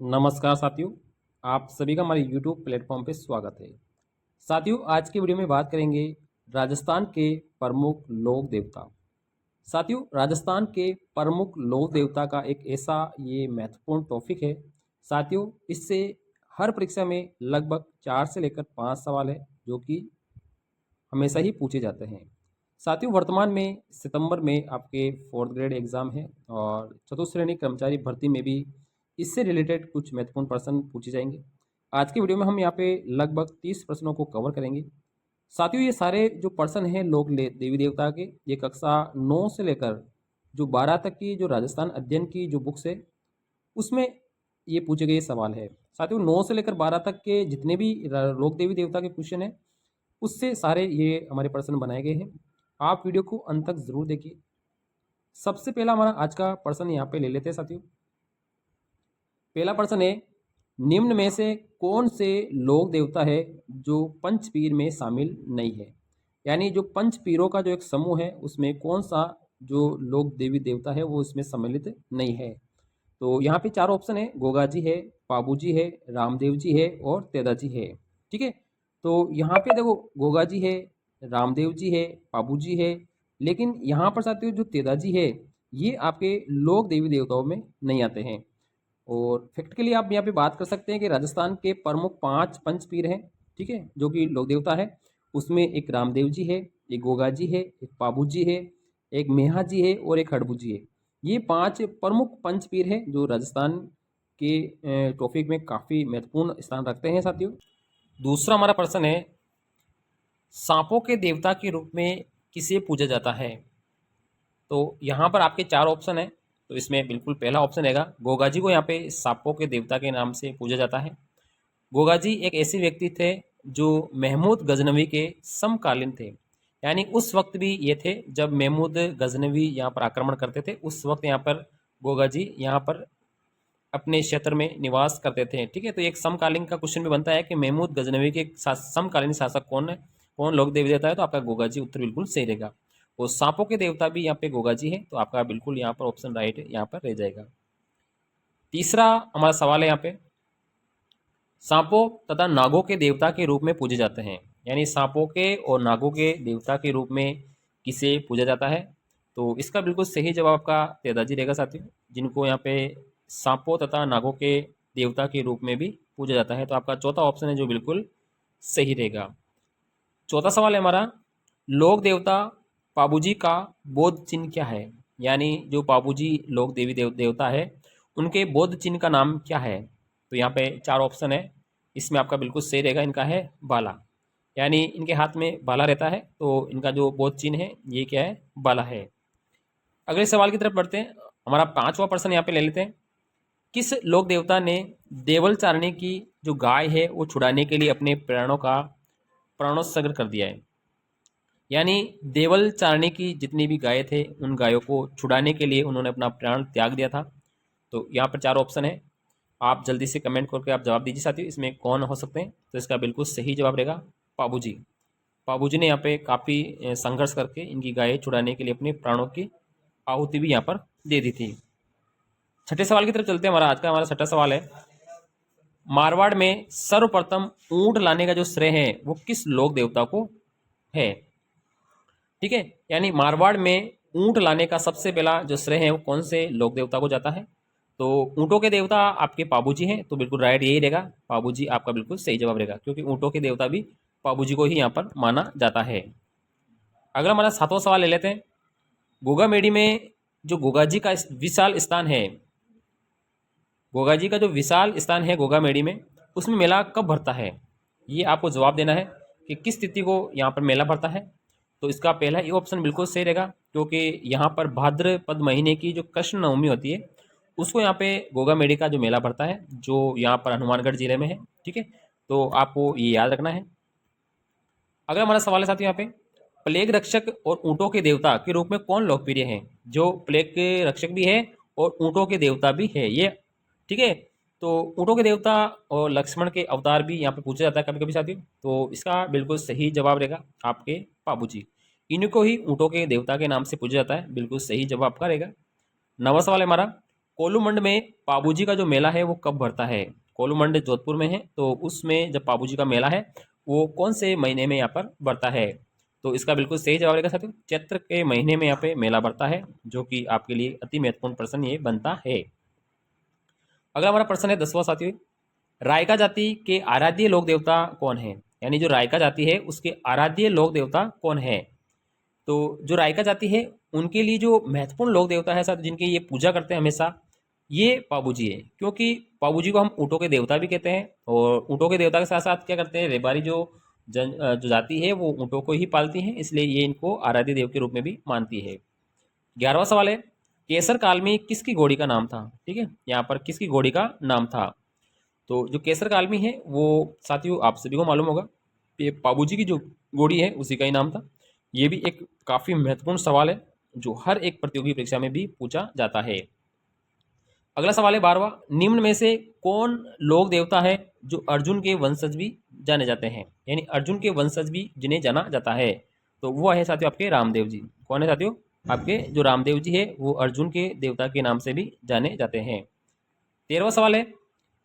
नमस्कार साथियों, आप सभी का हमारे YouTube प्लेटफॉर्म पे स्वागत है। साथियों, आज की वीडियो में बात करेंगे राजस्थान के प्रमुख लोक देवता। साथियों, राजस्थान के प्रमुख लोक देवता का एक ऐसा ये महत्वपूर्ण टॉपिक है। साथियों, इससे हर परीक्षा में लगभग 4 से लेकर 5 सवाल है जो कि हमेशा ही पूछे जाते हैं। साथियों, वर्तमान में सितंबर में आपके 4th ग्रेड एग्ज़ाम है और चतुर्थ श्रेणी कर्मचारी भर्ती में भी इससे रिलेटेड कुछ महत्वपूर्ण प्रश्न पूछे जाएंगे। आज की वीडियो में हम यहाँ पे लगभग 30 प्रश्नों को कवर करेंगे। साथियों, ये सारे जो प्रश्न हैं लोक देवी देवता के, ये कक्षा 9 से लेकर जो 12 तक की जो राजस्थान अध्ययन की जो बुक्स है उसमें ये पूछे गए सवाल है। साथियों, 9 से लेकर 12 तक के जितने भी लोक देवी देवता के क्वेश्चन हैं उससे सारे ये हमारे प्रश्न बनाए गए हैं। आप वीडियो को अंत तक जरूर देखिए। सबसे पहला हमारा आज का प्रश्न यहाँ पे ले लेते हैं साथियों। पहला प्रश्न है, निम्न में से कौन से लोक देवता है जो पंचपीर में शामिल नहीं है। यानी जो पंचपीरों का जो एक समूह है उसमें कौन सा जो लोक देवी देवता है वो इसमें सम्मिलित नहीं है। तो यहाँ पे 4 ऑप्शन है, गोगा जी है, पाबू जी है, रामदेव जी है और तेदा जी है। ठीक है, तो यहाँ पे देखो गोगा जी है, रामदेव जी है, पाबू जी है, लेकिन यहाँ पर साथियों जो तेदा जी है ये आपके लोक देवी देवताओं में नहीं आते हैं। और फैक्ट के लिए आप यहाँ पे बात कर सकते हैं कि राजस्थान के प्रमुख 5 पंचपीर हैं, ठीक है, जो कि लोक देवता है। उसमें एक रामदेव जी है, एक गोगा जी है, एक पाबू जी है, एक मेहा जी है और एक हड़बू जी है। ये 5 प्रमुख पंचपीर हैं जो राजस्थान के टॉपिक में काफ़ी महत्वपूर्ण स्थान रखते हैं साथियों। दूसरा हमारा प्रश्न है, सांपों के देवता के रूप में किसे पूजा जाता है। तो यहाँ पर आपके 4 ऑप्शन है, तो इसमें बिल्कुल पहला ऑप्शन रहेगा गोगा जी को यहाँ पे सांपों के देवता के नाम से पूजा जाता है। गोगा जी एक ऐसे व्यक्ति थे जो महमूद गजनवी के समकालीन थे। यानी उस वक्त भी ये थे जब महमूद गजनवी यहाँ पर आक्रमण करते थे, उस वक्त यहाँ पर गोगा जी यहाँ पर अपने क्षेत्र में निवास करते थे। ठीक है, तो एक समकालीन का क्वेश्चन भी बनता है कि महमूद गजनवी के समकालीन शासक कौन है, कौन लोक देवी देवता है, तो आपका गोगा जी उत्तर बिल्कुल सही रहेगा। और सांपों के देवता भी यहाँ पे गोगा जी है, तो आपका बिल्कुल यहाँ पर ऑप्शन राइट यहाँ पर रह जाएगा। तीसरा हमारा सवाल है यहाँ पे, सांपों तथा नागों के देवता के रूप में पूजे जाते हैं। यानी सांपों के और नागों के देवता के रूप में किसे पूजा जाता है। तो इसका बिल्कुल सही जवाब आपका तेदाजी रहेगा साथियों, जिनको यहाँ पे सांपों तथा नागों के देवता के रूप में भी पूजा जाता है। तो आपका चौथा ऑप्शन है जो बिल्कुल सही रहेगा। चौथा सवाल है हमारा, लोक देवता पाबूजी का बौद्ध चिन्ह क्या है। यानी जो पाबूजी लोक देवी देवता है उनके बौद्ध चिन्ह का नाम क्या है। तो यहाँ पे 4 ऑप्शन है, इसमें आपका बिल्कुल सही रहेगा, इनका है बाला। यानी इनके हाथ में बाला रहता है, तो इनका जो बौद्ध चिन्ह है ये क्या है, बाला है। अगले सवाल की तरफ बढ़ते हैं। हमारा 5वां प्रश्न यहाँ पे ले लेते हैं, किस लोक देवता ने देवल चारणी की जो गाय है वो छुड़ाने के लिए अपने प्राणोत्सर्ग कर दिया है। यानी देवल चारणी की जितनी भी गायें थे उन गायों को छुड़ाने के लिए उन्होंने अपना प्राण त्याग दिया था। तो यहाँ पर 4 ऑप्शन है, आप जल्दी से कमेंट करके आप जवाब दीजिए साथियों, इसमें कौन हो सकते हैं। तो इसका बिल्कुल सही जवाब रहेगा पाबूजी। पाबूजी ने यहाँ पे काफ़ी संघर्ष करके इनकी गायें छुड़ाने के लिए अपने प्राणों की आहुति भी यहाँ पर दे दी थी। छठे सवाल की तरफ चलते हैं। हमारा छठा सवाल है, मारवाड़ में सर्वप्रथम ऊंट लाने का जो श्रेय है वो किस लोक देवता को है। ठीक है, यानी मारवाड़ में ऊंट लाने का सबसे पहला जो श्रेय है वो कौन से लोक देवता को जाता है। तो ऊंटों के देवता आपके पाबूजी हैं, तो बिल्कुल राइट यही रहेगा, पाबूजी आपका बिल्कुल सही जवाब रहेगा, क्योंकि ऊंटों के देवता भी पाबूजी को ही यहाँ पर माना जाता है। अगला हमारा 7वां सवाल ले लेते हैं, गोगा मेडी में जो गोगा जी का विशाल स्थान है, गोगा जी का जो विशाल स्थान है गोगा मेडी में, उसमें मेला कब भरता है। ये आपको जवाब देना है कि किस तिथि को यहाँ पर मेला भरता है। तो इसका पहला ये ऑप्शन बिल्कुल सही रहेगा, क्योंकि यहाँ पर भाद्रपद महीने की जो कृष्ण नवमी होती है उसको यहाँ पे गोगा मेडी का जो मेला भरता है, जो यहाँ पर हनुमानगढ़ जिले में है। ठीक है, तो आपको ये याद रखना है। अगला हमारा सवाल है साथियों, यहाँ पे प्लेग रक्षक और ऊँटों के देवता के रूप में कौन लोकप्रिय है। जो प्लेग के रक्षक भी है और ऊँटों के देवता भी है ये। ठीक है, तो ऊँटों के देवता और लक्ष्मण के अवतार भी यहाँ पे पूछा जाता है कभी कभी साथियों। तो इसका बिल्कुल सही जवाब रहेगा आपके पाबूजी, इनको ही ऊँटों के देवता के नाम से पूछा जाता है, बिल्कुल सही जवाब आपका रहेगा। 9वां सवाल है हमारा, कोलूमंड में पाबूजी का जो मेला है वो कब भरता है? कोलूमंड जोधपुर में है, तो उसमें जब पाबूजी का मेला है वो कौन से महीने में यहाँ पर भरता है? तो इसका बिल्कुल सही जवाब रहेगा साथियों, चैत्र के महीने में यहाँ पे मेला भरता है, जो कि आपके लिए अति महत्वपूर्ण प्रश्न ये बनता है। अगला हमारा प्रश्न है 10वां साथियों, रायका जाति के आराध्य लोक देवता कौन है? यानी जो रायका जाति है उसके आराध्य लोक देवता कौन है? तो जो रायका जाति है उनके लिए जो महत्वपूर्ण लोक देवता है साथ जिनकी ये पूजा करते हैं हमेशा, ये पाबूजी है, क्योंकि पाबूजी को हम ऊँटों के देवता भी कहते हैं, और ऊँटों के देवता के साथ साथ क्या करते हैं, रेबारी जो जाति है वो ऊँटों को ही पालती है, इसलिए ये इनको आराध्य देव के रूप में भी मानती है। 11वां सवाल है, केसर काल में किसकी घोड़ी का नाम था? ठीक है, यहाँ पर किसकी घोड़ी का नाम था? तो जो केसर कालमी है वो साथियों आप सभी को मालूम होगा, ये पाबूजी की जो घोड़ी है उसी का ही नाम था। ये भी एक काफ़ी महत्वपूर्ण सवाल है जो हर एक प्रतियोगी परीक्षा में भी पूछा जाता है। अगला सवाल है 12वां, निम्न में से कौन लोक देवता है जो अर्जुन के वंशज भी जाने जाते हैं? यानी अर्जुन के वंशज भी जिन्हें जाना जाता है, तो वो है साथियों आपके रामदेव जी। कौन है साथियों? आपके जो रामदेव जी है वो अर्जुन के देवता के नाम से भी जाने जाते हैं। 13वां सवाल है,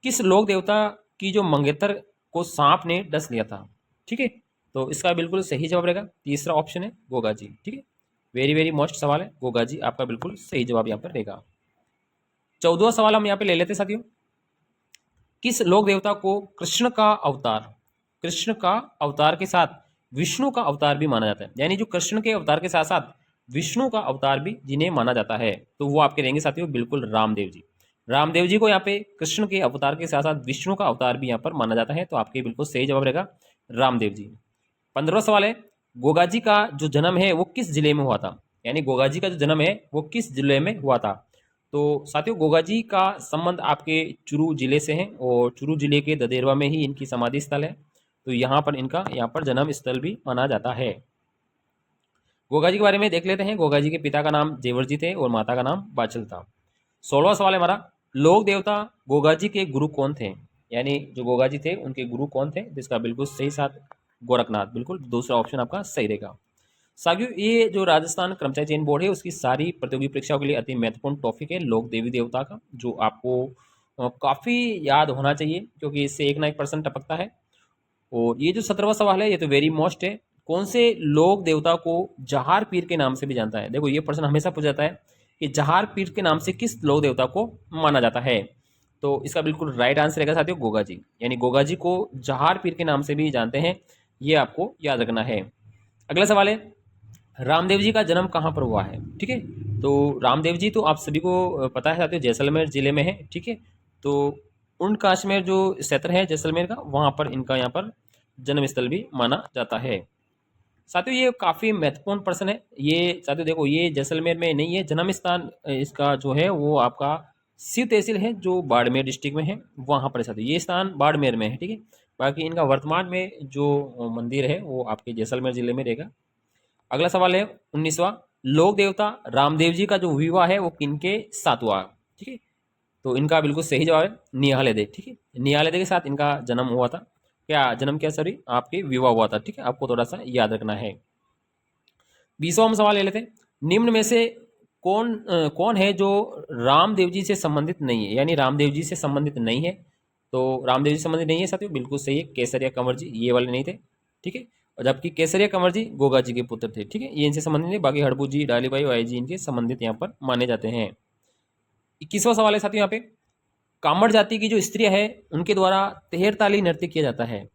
किस लोक देवता की जो मंगेतर को सांप ने डस लिया था? ठीक है, तो इसका बिल्कुल सही जवाब रहेगा तीसरा ऑप्शन है गोगा जी। ठीक है, वेरी वेरी मोस्ट सवाल है, गोगा जी आपका बिल्कुल सही जवाब यहाँ पर रहेगा। 14वां सवाल हम यहाँ पे ले लेते हैं साथियों, किस लोक देवता को कृष्ण का अवतार के साथ विष्णु का अवतार भी माना जाता है? यानी जो कृष्ण के अवतार के साथ साथ विष्णु का अवतार भी जिन्हें माना जाता है, तो वो आपके रहेंगे साथियों बिल्कुल रामदेव जी। रामदेव जी को यहाँ पे कृष्ण के अवतार के साथ साथ विष्णु का अवतार भी यहाँ पर माना जाता है, तो आपके बिल्कुल सही जवाब रहेगा रामदेव जी। 15वां सवाल है, गोगा जी का जो जन्म है वो किस जिले में हुआ था? यानी गोगा जी का जो जन्म है वो किस जिले में हुआ था? तो साथियों गोगा जी का संबंध आपके चुरू जिले से है, और चुरू जिले के ददेरवा में ही इनकी समाधि स्थल है, तो यहाँ पर इनका जन्म स्थल भी माना जाता है। गोगा जी के बारे में देख लेते हैं। गोगा जी के पिता का नाम जेवर जी थे और माता का नाम बाचल था। 16वां सवाल है हमारा, लोक देवता गोगा जी के गुरु कौन थे? यानी जो गोगा जी थे उनके गुरु कौन थे? जिसका बिल्कुल सही साथ गोरखनाथ, बिल्कुल दूसरा ऑप्शन आपका सही रहेगा। साथियों ये जो राजस्थान कर्मचारी चयन बोर्ड है उसकी सारी प्रतियोगी परीक्षाओं के लिए अति महत्वपूर्ण टॉपिक है लोक देवी देवता का, जो आपको काफ़ी याद होना चाहिए, क्योंकि इससे एक ना एक पर्सन टपकता है। और ये जो 17वां सवाल है ये तो वेरी मोस्ट है, कौन से लोक देवता को जहार पीर के नाम से भी जानता है? देखो ये प्रश्न हमेशा पूछा जाता है कि जहार पीर के नाम से किस लोक देवता को माना जाता है? तो इसका बिल्कुल राइट आंसर रहेगा साथियों गोगा जी। यानी गोगा जी को जहार पीर के नाम से भी जानते हैं, ये आपको याद रखना है। अगला सवाल है, रामदेव जी का जन्म कहाँ पर हुआ है? ठीक है, तो रामदेव जी तो आप सभी को पता है साथियों जैसलमेर जिले में है। ठीक है, तो उन काश में जो क्षेत्र है जैसलमेर का, वहाँ पर इनका यहाँ पर जन्म स्थल भी माना जाता है। साथियों ये काफ़ी महत्वपूर्ण प्रश्न है ये साथियों। देखो ये जैसलमेर में नहीं है, जन्म स्थान इसका जो है वो आपका शिव तहसील है जो बाड़मेर डिस्ट्रिक्ट में है, वहाँ पर साथियों ये स्थान बाड़मेर में है। ठीक है, बाकी इनका वर्तमान में जो मंदिर है वो आपके जैसलमेर जिले में रहेगा। अगला सवाल है 19वां, लोक देवता रामदेव जी का जो विवाह है वो किनके साथ हुआ? ठीक है, तो इनका बिल्कुल सही जवाब है निहालेदे। ठीक है, निहालेदे के साथ इनका जन्म हुआ था, क्या सॉरी आपके विवाह हुआ था। ठीक है, आपको थोड़ा सा याद रखना है। 20वां सवाल ले लेते हैं, निम्न में से कौन है जो रामदेव जी से संबंधित नहीं है? यानी रामदेव जी से संबंधित नहीं है, तो रामदेव जी से संबंधित नहीं है साथियों, बिल्कुल सही है केसरिया कंवर जी, ये वाले नहीं थे। ठीक है, और जबकि केसरिया कंवर जी गोगा जी के पुत्र थे। ठीक है, ये इनसे संबंधित नहीं, बाकी हड़बू जी डालीबाई वाई जी इनके संबंधित यहाँ पर माने जाते हैं। 21वां सवाल है साथियों यहाँ पे, कामड़ जाति की जो स्त्रियां है उनके द्वारा तेहरताली नृत्य किया जाता है,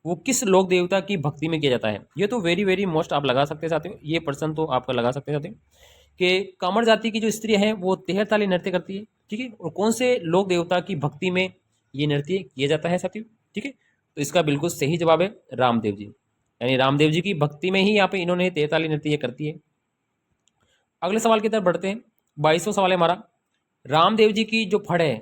वो किस लोक देवता की भक्ति में किया जाता है? ये तो वेरी वेरी मोस्ट आप लगा सकते हैं साथियों, ये प्रश्न तो आपका लगा सकते हैं साथियों कि कामड़ जाति की जो स्त्रियां हैं वो तेहरताली नृत्य करती है। ठीक है, और कौन से लोक देवता की भक्ति में ये नृत्य किया जाता है साथियों? ठीक है, तो इसका बिल्कुल सही जवाब है रामदेव जी। यानी रामदेव जी की भक्ति में ही यहाँ पे इन्होंने तेहरताली नृत्य ये करती है। अगले सवाल की तरफ बढ़ते हैं। 22वां सवाल है हमारा, रामदेव जी की जो फड़ है,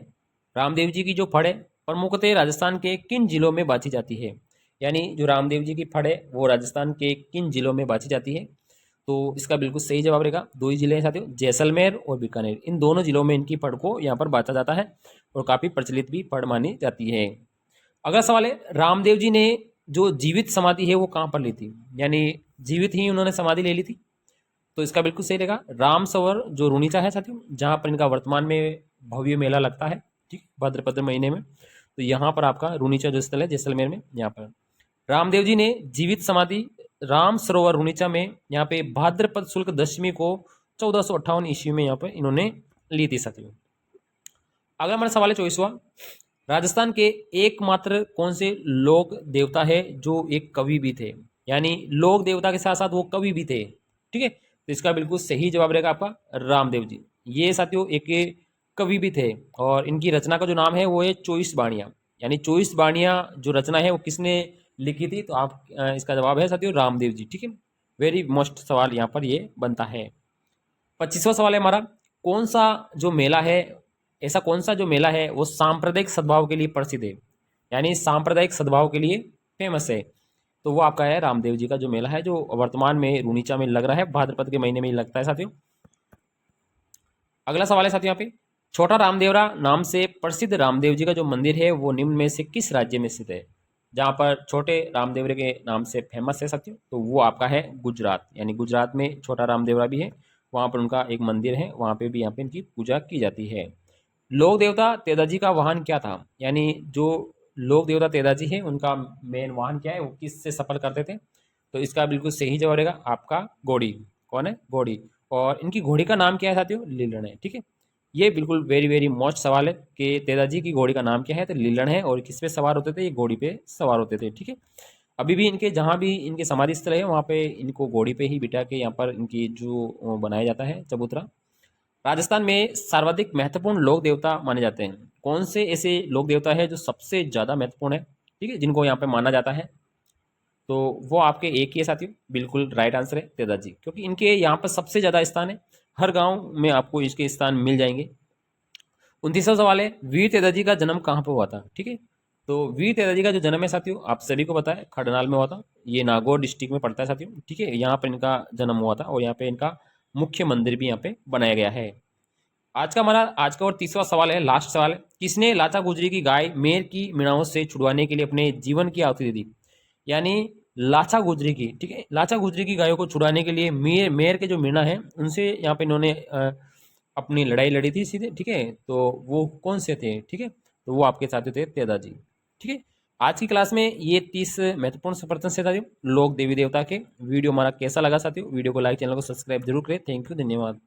रामदेव जी की जो फड़ है प्रमुखतः राजस्थान के किन जिलों में बाची जाती है? यानी जो रामदेव जी की फड़ है वो राजस्थान के किन जिलों में बाची जाती है? तो इसका बिल्कुल सही जवाब रहेगा दो ही जिले हैं साथियों, जैसलमेर और बीकानेर, इन दोनों जिलों में इनकी फड़ को यहाँ पर बांटा जाता है और काफ़ी प्रचलित भी फड़ मानी जाती है। अगला सवाल है, रामदेव जी ने जो जीवित समाधि है वो कहाँ पर ली थी? यानी जीवित ही उन्होंने समाधि ले ली थी, तो इसका बिल्कुल सही रहेगा राम सरोवर जो रूणीचा है साथियों, जहाँ पर इनका वर्तमान में भव्य मेला लगता है, ठीक, भाद्रपद महीने में। तो यहाँ पर आपका रूनीचा जो स्थल है जैसलमेर में, यहाँ पर रामदेव जी ने जीवित समाधि राम सरोवर रूनीचा में यहाँ पे भाद्रपद शुक्ल दशमी को 1458 ईस्वी में यहाँ पर इन्होंने ली थी साथियों। अगला हमारा सवाल है 24वां, राजस्थान के एकमात्र कौन से लोक देवता है जो एक कवि भी थे, यानी लोक देवता के साथ साथ वो कवि भी थे, ठीक है। तो इसका बिल्कुल सही जवाब रहेगा आपका रामदेव जी। ये साथियों एक कवि भी थे और इनकी रचना का जो नाम है वो है 24 बाणियाँ, यानी 24 बाणियाँ जो रचना है वो किसने लिखी थी, तो आप इसका जवाब है साथियों रामदेव जी, ठीक है। वेरी मोस्ट सवाल यहाँ पर ये बनता है। 25वां सवाल है हमारा, कौन सा जो मेला है, ऐसा कौन सा जो मेला है वो सांप्रदायिक सद्भाव के लिए प्रसिद्ध है, यानी सांप्रदायिक सद्भाव के लिए फेमस है। तो वो आपका है रामदेव जी का जो मेला है, जो वर्तमान में रूनीचा में लग रहा है, भाद्रपद के महीने में ही लगता है साथियों। अगला सवाल है साथियों यहाँ पे, छोटा रामदेवरा नाम से प्रसिद्ध रामदेव जी का जो मंदिर है वो निम्न में से किस राज्य में स्थित है, जहाँ पर छोटे रामदेवरे के नाम से फेमस है साथियों, तो वो आपका है गुजरात, यानी गुजरात में छोटा रामदेवरा भी है, वहाँ पर उनका एक मंदिर है, वहाँ पे भी यहाँ पे इनकी पूजा की जाती है। लोक देवता तेदाजी का वाहन क्या था, यानी जो लोक देवता तेदाजी है उनका मेन वाहन क्या है, वो किससे सफर करते थे, तो इसका बिल्कुल सही जवाब रहेगा आपका घोड़ी। कौन है, घोड़ी। और इनकी घोड़ी का नाम क्या है साथियों, लीलन है, ठीक है। ये बिल्कुल वेरी वेरी मोस्ट सवाल है कि तेदाजी की घोड़ी का नाम क्या है, तो लीलन है। और किस पे सवार होते थे, ये घोड़ी पे सवार होते थे, ठीक है। अभी भी इनके जहाँ भी इनके समाधि स्थल है वहाँ पे इनको घोड़ी पे ही बिठा के यहाँ पर इनकी जो बनाया जाता है चबूतरा। राजस्थान में सर्वाधिक महत्वपूर्ण लोक देवता माने जाते हैं, कौन से ऐसे लोक देवता है जो सबसे ज़्यादा महत्वपूर्ण है, ठीक है, जिनको यहाँ पे माना जाता है, तो वो आपके एक ही है साथियों, बिल्कुल राइट आंसर है तेदाजी, क्योंकि इनके यहाँ पर सबसे ज़्यादा स्थान है, हर गांव में आपको इसके स्थान मिल जाएंगे। 29वां सवाल है, वीर तेदाजी का जन्म कहाँ पर हुआ था, ठीक है। तो वीर तेदाजी का जो जन्म है साथियों आप सभी को पता है, खड़नाल में हुआ था, ये नागौर डिस्ट्रिक्ट में पड़ता है साथियों, ठीक है। यहाँ पर इनका जन्म हुआ था और यहाँ पे इनका मुख्य मंदिर भी यहाँ पे बनाया गया है। आज का और तीसरा सवाल है, लास्ट सवाल है, किसने लाचा गुजरी की गाय मेर की मीणाओं से छुड़वाने के लिए अपने जीवन की आहुति दे दी, यानी लाचा गुजरी की, ठीक है, लाचा गुजरी की गायों को छुड़ाने के लिए मेर मेर के जो मीणा है उनसे यहाँ पे इन्होंने अपनी लड़ाई लड़ी थी सीधे, ठीक है। तो वो कौन से थे, ठीक है, तो वो आपके साथी थे तेदाजी, ठीक है। आज की क्लास में ये 30 महत्वपूर्ण प्रश्न से साथियों लोक देवी देवता के। वीडियो हमारा कैसा लगा साथियों, वीडियो को लाइक, चैनल को सब्सक्राइब जरूर करें। थैंक यू, धन्यवाद।